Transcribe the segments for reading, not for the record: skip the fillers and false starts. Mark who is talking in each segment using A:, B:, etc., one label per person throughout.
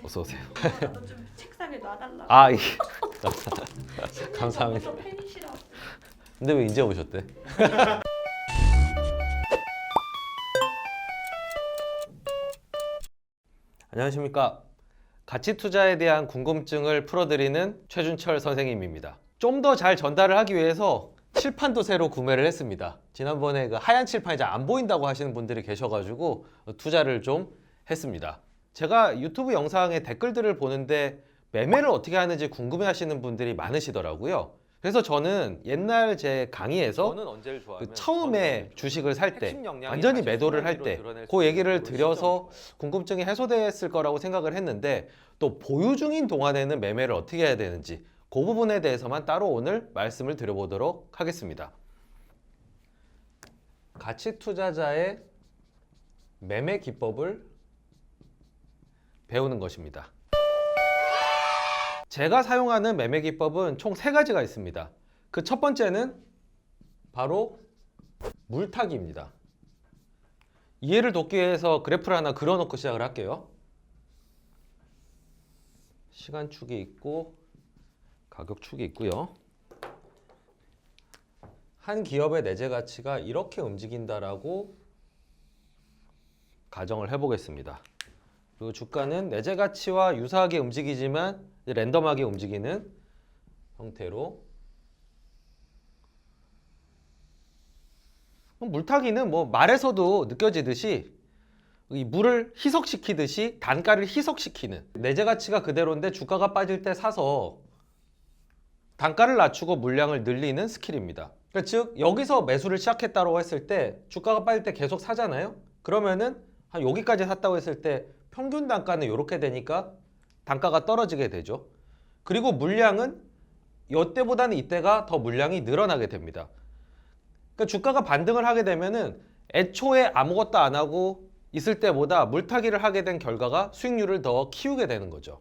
A: 어서 오세요.
B: 나도 좀 책상에 놔달라고.
A: 아, 이게 감사합니다.
B: 전부터 팬이시라고.
A: 근데 왜 이제 오셨대? 안녕하십니까. 가치 투자에 대한 궁금증을 풀어드리는 최준철 선생님입니다. 좀 더 잘 전달을 하기 위해서 칠판도 새로 구매를 했습니다. 지난번에 그 하얀 칠판이 잘 안 보인다고 하시는 분들이 계셔가지고 투자를 좀 했습니다. 제가 유튜브 영상의 댓글들을 보는데 매매를 어떻게 하는지 궁금해 하시는 분들이 많으시더라고요. 그래서 저는 옛날 제 강의에서 그 처음에 주식을 살 때 완전히 매도를 할 때 그 얘기를 드려서 궁금증이 해소됐을 거라고 생각을 했는데 또 보유 중인 동안에는 매매를 어떻게 해야 되는지 그 부분에 대해서만 따로 오늘 말씀을 드려보도록 하겠습니다. 가치 투자자의 매매 기법을 배우는 것입니다. 제가 사용하는 매매 기법은 총 3가지가 있습니다. 그 첫 번째는 바로 물타기입니다. 이해를 돕기 위해서 그래프를 하나 그려놓고 시작을 할게요. 시간축이 있고 가격축이 있고요. 한 기업의 내재 가치가 이렇게 움직인다라고 가정을 해보겠습니다. 그리고 주가는 내재 가치와 유사하게 움직이지만 랜덤하게 움직이는 형태로. 물타기는 뭐 말에서도 느껴지듯이 이 물을 희석시키듯이 단가를 희석시키는, 내재 가치가 그대로인데 주가가 빠질 때 사서 단가를 낮추고 물량을 늘리는 스킬입니다. 그러니까 즉 여기서 매수를 시작했다고 했을 때 주가가 빠질 때 계속 사잖아요. 그러면은 한 여기까지 샀다고 했을 때 평균 단가는 이렇게 되니까 단가가 떨어지게 되죠. 그리고 물량은 이때보다는 이때가 더 물량이 늘어나게 됩니다. 그러니까 주가가 반등을 하게 되면은 애초에 아무것도 안 하고 있을 때보다 물타기를 하게 된 결과가 수익률을 더 키우게 되는 거죠.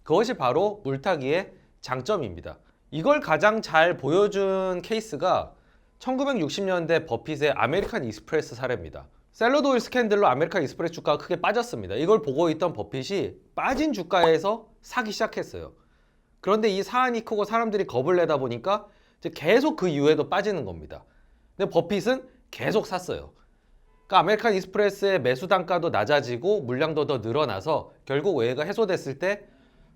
A: 그것이 바로 물타기의 장점입니다. 이걸 가장 잘 보여준 케이스가 1960년대 버핏의 아메리칸 익스프레스 사례입니다. 샐러드 오일 스캔들로 아메리칸 익스프레스 주가가 크게 빠졌습니다. 이걸 보고 있던 버핏이 빠진 주가에서 사기 시작했어요. 그런데 이 사안이 크고 사람들이 겁을 내다 보니까 이제 계속 그 이후에도 빠지는 겁니다. 근데 버핏은 계속 샀어요. 그러니까 아메리칸 익스프레스의 매수 단가도 낮아지고 물량도 더 늘어나서 결국 외해가 해소됐을 때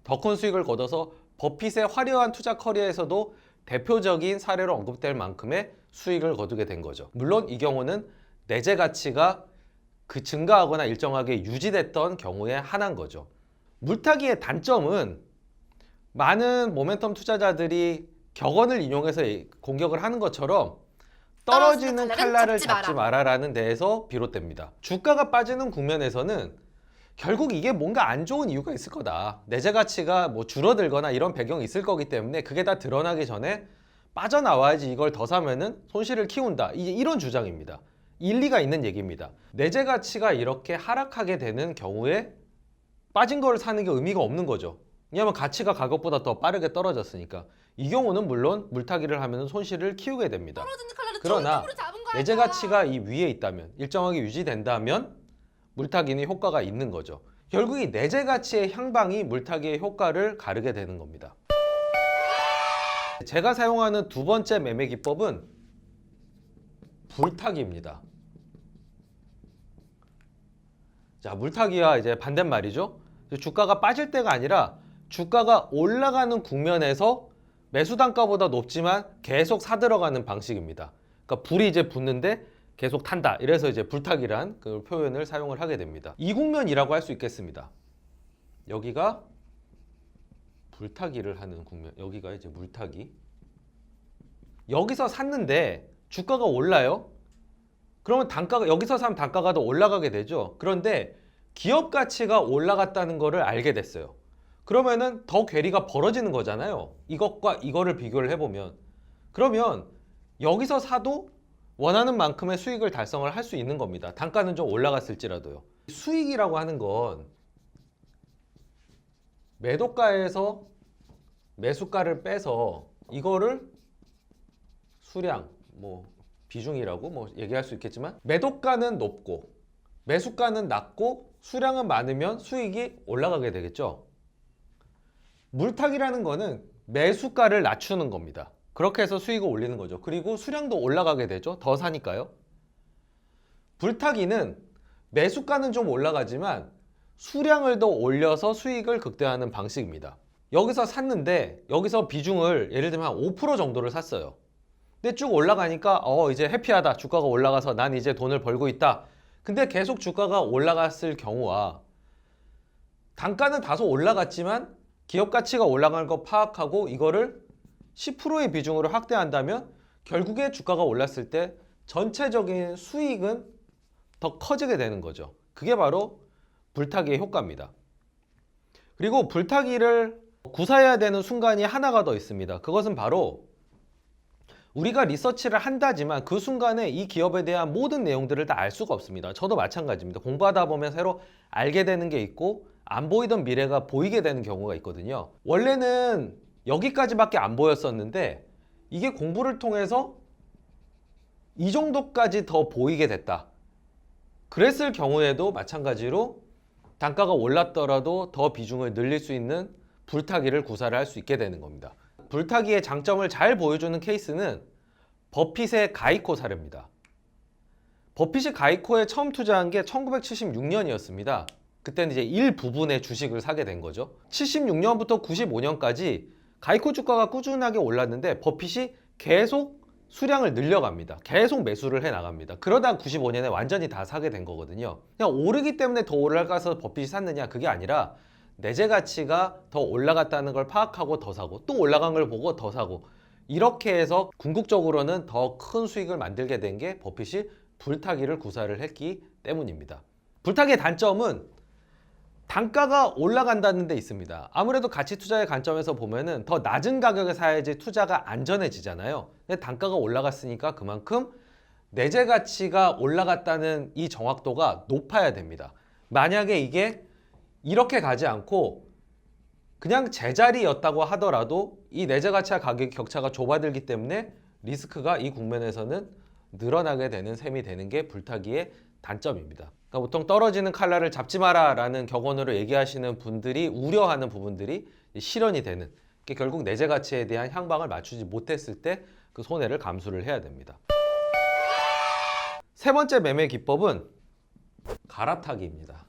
A: 더 큰 수익을 거둬서 버핏의 화려한 투자 커리어에서도 대표적인 사례로 언급될 만큼의 수익을 거두게 된 거죠. 물론 이 경우는 내재 가치가 그 증가하거나 일정하게 유지됐던 경우에 한한 거죠. 물타기의 단점은 많은 모멘텀 투자자들이 격언을 인용해서 공격을 하는 것처럼 떨어지는 칼날을 잡지 마라라는 데에서 비롯됩니다. 주가가 빠지는 국면에서는 결국 이게 뭔가 안 좋은 이유가 있을 거다. 내재 가치가 뭐 줄어들거나 이런 배경이 있을 거기 때문에 그게 다 드러나기 전에 빠져나와야지 이걸 더 사면은 손실을 키운다. 이제 이런 주장입니다. 일리가 있는 얘기입니다. 내재 가치가 이렇게 하락하게 되는 경우에 빠진 걸 사는 게 의미가 없는 거죠. 왜냐하면 가치가 가격보다 더 빠르게 떨어졌으니까. 이 경우는 물론 물타기를 하면 손실을 키우게 됩니다. 그러나 내재 가치가 이 위에 있다면, 일정하게 유지된다면 물타기는 효과가 있는 거죠. 결국 이 내재 가치의 향방이 물타기의 효과를 가르게 되는 겁니다. 제가 사용하는 두 번째 매매 기법은 불타기입니다. 자, 물타기와 이제 반대말이죠. 주가가 빠질 때가 아니라 주가가 올라가는 국면에서 매수 단가보다 높지만 계속 사들어가는 방식입니다. 그러니까 불이 이제 붙는데 계속 탄다. 이래서 이제 불타기란 그 표현을 사용을 하게 됩니다. 이 국면이라고 할 수 있겠습니다. 여기가 불타기를 하는 국면. 여기가 이제 물타기. 여기서 샀는데 주가가 올라요. 그러면 단가가 여기서 사면 단가가 더 올라가게 되죠. 그런데 기업 가치가 올라갔다는 거를 알게 됐어요. 그러면은 더 괴리가 벌어지는 거잖아요. 이것과 이거를 비교를 해보면. 그러면 여기서 사도 원하는 만큼의 수익을 달성을 할 수 있는 겁니다. 단가는 좀 올라갔을지라도요. 수익이라고 하는 건 매도가에서 매수가를 빼서 이거를 수량, 뭐 비중이라고 뭐 얘기할 수 있겠지만 매도가는 높고 매수가는 낮고 수량은 많으면 수익이 올라가게 되겠죠. 물타기라는 거는 매수가를 낮추는 겁니다. 그렇게 해서 수익을 올리는 거죠. 그리고 수량도 올라가게 되죠. 더 사니까요. 불타기는 매수가는 좀 올라가지만 수량을 더 올려서 수익을 극대화하는 방식입니다. 여기서 샀는데 여기서 비중을 예를 들면 한 5% 정도를 샀어요. 근데 쭉 올라가니까 이제 해피하다. 주가가 올라가서 난 이제 돈을 벌고 있다. 근데 계속 주가가 올라갔을 경우와 단가는 다소 올라갔지만 기업 가치가 올라가는 거 파악하고 이거를 10%의 비중으로 확대한다면 결국에 주가가 올랐을 때 전체적인 수익은 더 커지게 되는 거죠. 그게 바로 불타기의 효과입니다. 그리고 불타기를 구사해야 되는 순간이 하나가 더 있습니다. 그것은 바로 우리가 리서치를 한다지만 그 순간에 이 기업에 대한 모든 내용들을 다 알 수가 없습니다. 저도 마찬가지입니다. 공부하다 보면 새로 알게 되는 게 있고 안 보이던 미래가 보이게 되는 경우가 있거든요. 원래는 여기까지밖에 안 보였었는데 이게 공부를 통해서 이 정도까지 더 보이게 됐다. 그랬을 경우에도 마찬가지로 단가가 올랐더라도 더 비중을 늘릴 수 있는 불타기를 구사를 할 수 있게 되는 겁니다. 불타기의 장점을 잘 보여주는 케이스는 버핏의 가이코 사례입니다. 버핏이 가이코에 처음 투자한 게 1976년이었습니다. 그때는 이제 일부분의 주식을 사게 된 거죠. 76년부터 95년까지 가이코 주가가 꾸준하게 올랐는데 버핏이 계속 수량을 늘려갑니다. 계속 매수를 해 나갑니다. 그러다 95년에 완전히 다 사게 된 거거든요. 그냥 오르기 때문에 더 올라가서 버핏이 샀느냐, 그게 아니라 내재 가치가 더 올라갔다는 걸 파악하고 더 사고 또 올라간 걸 보고 더 사고 이렇게 해서 궁극적으로는 더 큰 수익을 만들게 된 게 버핏이 불타기를 구사를 했기 때문입니다. 불타기의 단점은 단가가 올라간다는 데 있습니다. 아무래도 가치 투자의 관점에서 보면은 더 낮은 가격에 사야지 투자가 안전해지잖아요. 근데 단가가 올라갔으니까 그만큼 내재 가치가 올라갔다는 이 정확도가 높아야 됩니다. 만약에 이게 이렇게 가지 않고 그냥 제자리였다고 하더라도 이 내재 가치와 가격 격차가 좁아들기 때문에 리스크가 이 국면에서는 늘어나게 되는 셈이 되는 게 불타기의 단점입니다. 그러니까 보통 떨어지는 칼날을 잡지 마라 라는 격언으로 얘기하시는 분들이 우려하는 부분들이 실현이 되는 게 결국 내재 가치에 대한 향방을 맞추지 못했을 때 그 손해를 감수를 해야 됩니다. 세 번째 매매 기법은 갈아타기입니다.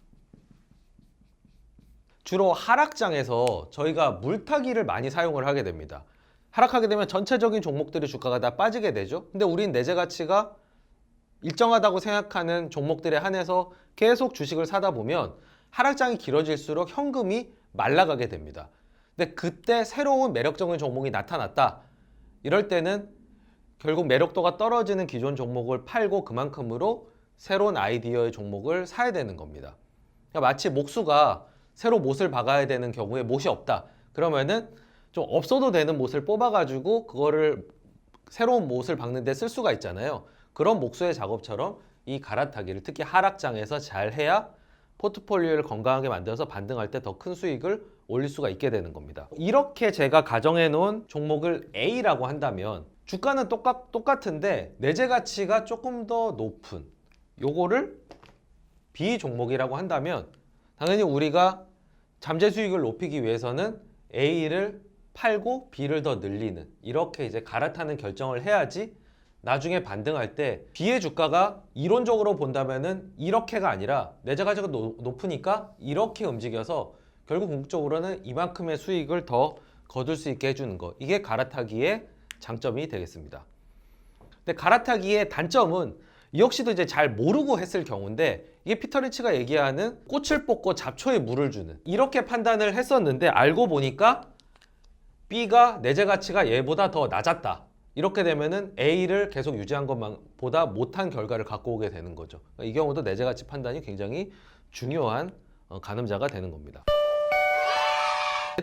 A: 주로 하락장에서 저희가 물타기를 많이 사용을 하게 됩니다. 하락하게 되면 전체적인 종목들의 주가가 다 빠지게 되죠. 근데 우린 내재 가치가 일정하다고 생각하는 종목들에 한해서 계속 주식을 사다 보면 하락장이 길어질수록 현금이 말라가게 됩니다. 근데 그때 새로운 매력적인 종목이 나타났다. 이럴 때는 결국 매력도가 떨어지는 기존 종목을 팔고 그만큼으로 새로운 아이디어의 종목을 사야 되는 겁니다. 그러니까 마치 목수가 새로 못을 박아야 되는 경우에 못이 없다. 그러면은 좀 없어도 되는 못을 뽑아가지고 그거를 새로운 못을 박는 데 쓸 수가 있잖아요. 그런 목수의 작업처럼 이 갈아타기를 특히 하락장에서 잘 해야 포트폴리오를 건강하게 만들어서 반등할 때 더 큰 수익을 올릴 수가 있게 되는 겁니다. 이렇게 제가 가정해 놓은 종목을 A라고 한다면 주가는 똑같은데 내재 가치가 조금 더 높은 요거를 B 종목이라고 한다면 당연히 우리가 잠재 수익을 높이기 위해서는 A를 팔고 B를 더 늘리는 이렇게 이제 갈아타는 결정을 해야지 나중에 반등할 때 B의 주가가 이론적으로 본다면은 이렇게가 아니라 내재 가치가 높으니까 이렇게 움직여서 결국 궁극적으로는 이만큼의 수익을 더 거둘 수 있게 해주는 거, 이게 갈아타기의 장점이 되겠습니다. 근데 갈아타기의 단점은 역시도 이제 잘 모르고 했을 경우인데 이게 피터 리치가 얘기하는 꽃을 뽑고 잡초에 물을 주는 이렇게 판단을 했었는데 알고 보니까 B가 내재 가치가 얘보다 더 낮았다. 이렇게 되면은 A를 계속 유지한 것보다 못한 결과를 갖고 오게 되는 거죠. 이 경우도 내재 가치 판단이 굉장히 중요한 가늠자가 되는 겁니다.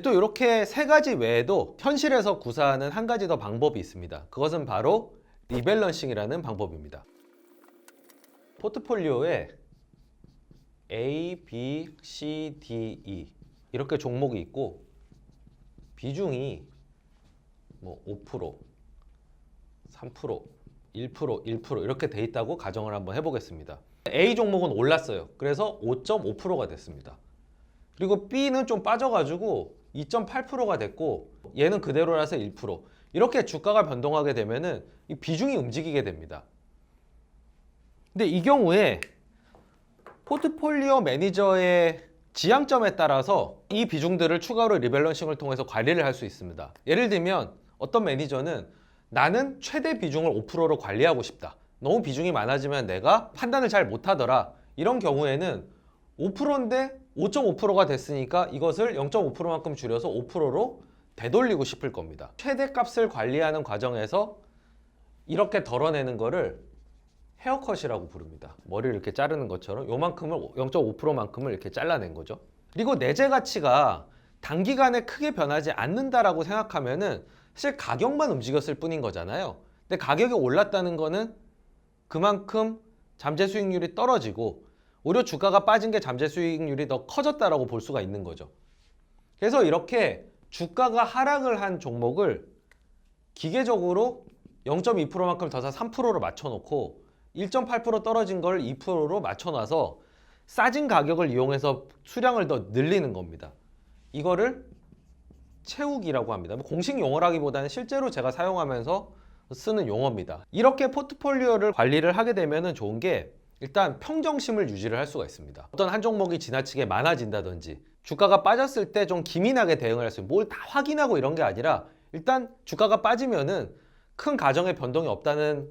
A: 또 이렇게 세 가지 외에도 현실에서 구사하는 한 가지 더 방법이 있습니다. 그것은 바로 리밸런싱이라는 방법입니다. 포트폴리오에 A, B, C, D, E 이렇게 종목이 있고 비중이 뭐 5%, 3%, 1%, 1% 이렇게 돼 있다고 가정을 한번 해보겠습니다. A 종목은 올랐어요. 그래서 5.5%가 됐습니다. 그리고 B는 좀 빠져가지고 2.8%가 됐고 얘는 그대로라서 1%. 이렇게 주가가 변동하게 되면은 이 비중이 움직이게 됩니다. 근데 이 경우에 포트폴리오 매니저의 지향점에 따라서 이 비중들을 추가로 리밸런싱을 통해서 관리를 할 수 있습니다. 예를 들면 어떤 매니저는 나는 최대 비중을 5%로 관리하고 싶다. 너무 비중이 많아지면 내가 판단을 잘 못하더라. 이런 경우에는 5%인데 5.5%가 됐으니까 이것을 0.5%만큼 줄여서 5%로 되돌리고 싶을 겁니다. 최대값을 관리하는 과정에서 이렇게 덜어내는 거를 헤어컷이라고 부릅니다. 머리를 이렇게 자르는 것처럼 요만큼을 0.5%만큼을 이렇게 잘라낸 거죠. 그리고 내재 가치가 단기간에 크게 변하지 않는다라고 생각하면은 사실 가격만 움직였을 뿐인 거잖아요. 근데 가격이 올랐다는 거는 그만큼 잠재 수익률이 떨어지고 오히려 주가가 빠진 게 잠재 수익률이 더 커졌다라고 볼 수가 있는 거죠. 그래서 이렇게 주가가 하락을 한 종목을 기계적으로 0.2%만큼 더 사 3%로 맞춰놓고 1.8% 떨어진 걸 2%로 맞춰놔서 싸진 가격을 이용해서 수량을 더 늘리는 겁니다. 이거를 채우기라고 합니다. 공식 용어라기보다는 실제로 제가 사용하면서 쓰는 용어입니다. 이렇게 포트폴리오를 관리를 하게 되면 좋은 게 일단 평정심을 유지를 할 수가 있습니다. 어떤 한 종목이 지나치게 많아진다든지 주가가 빠졌을 때 좀 기민하게 대응을 할 수 있어요. 뭘 다 확인하고 이런 게 아니라 일단 주가가 빠지면은 큰 가정의 변동이 없다는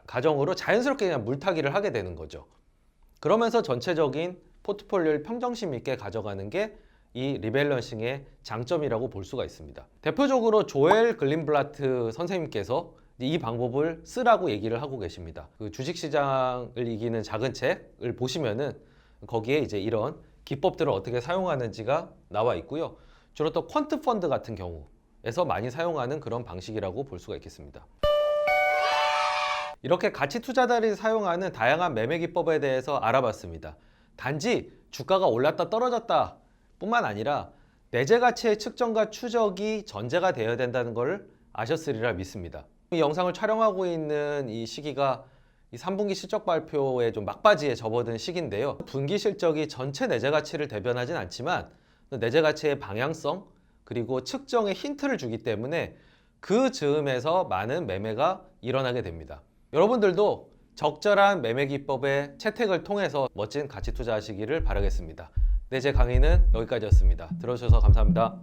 A: 가정으로 자연스럽게 그냥 물타기를 하게 되는 거죠. 그러면서 전체적인 포트폴리오를 평정심 있게 가져가는 게 이 리밸런싱의 장점이라고 볼 수가 있습니다. 대표적으로 조엘 글린블라트 선생님께서 이 방법을 쓰라고 얘기를 하고 계십니다. 그 주식시장을 이기는 작은 책을 보시면은 거기에 이제 이런 기법들을 어떻게 사용하는지가 나와 있고요. 주로 또 퀀트 펀드 같은 경우에서 많이 사용하는 그런 방식이라고 볼 수가 있겠습니다. 이렇게 가치 투자자들이 사용하는 다양한 매매 기법에 대해서 알아봤습니다. 단지 주가가 올랐다 떨어졌다 뿐만 아니라 내재 가치의 측정과 추적이 전제가 되어야 된다는 것을 아셨으리라 믿습니다. 이 영상을 촬영하고 있는 이 시기가 이 3분기 실적 발표에 좀 막바지에 접어든 시기인데요. 분기 실적이 전체 내재 가치를 대변하진 않지만 내재 가치의 방향성 그리고 측정의 힌트를 주기 때문에 그 즈음에서 많은 매매가 일어나게 됩니다. 여러분들도 적절한 매매 기법의 채택을 통해서 멋진 가치 투자하시기를 바라겠습니다. 네, 제 강의는 여기까지였습니다. 들어주셔서 감사합니다.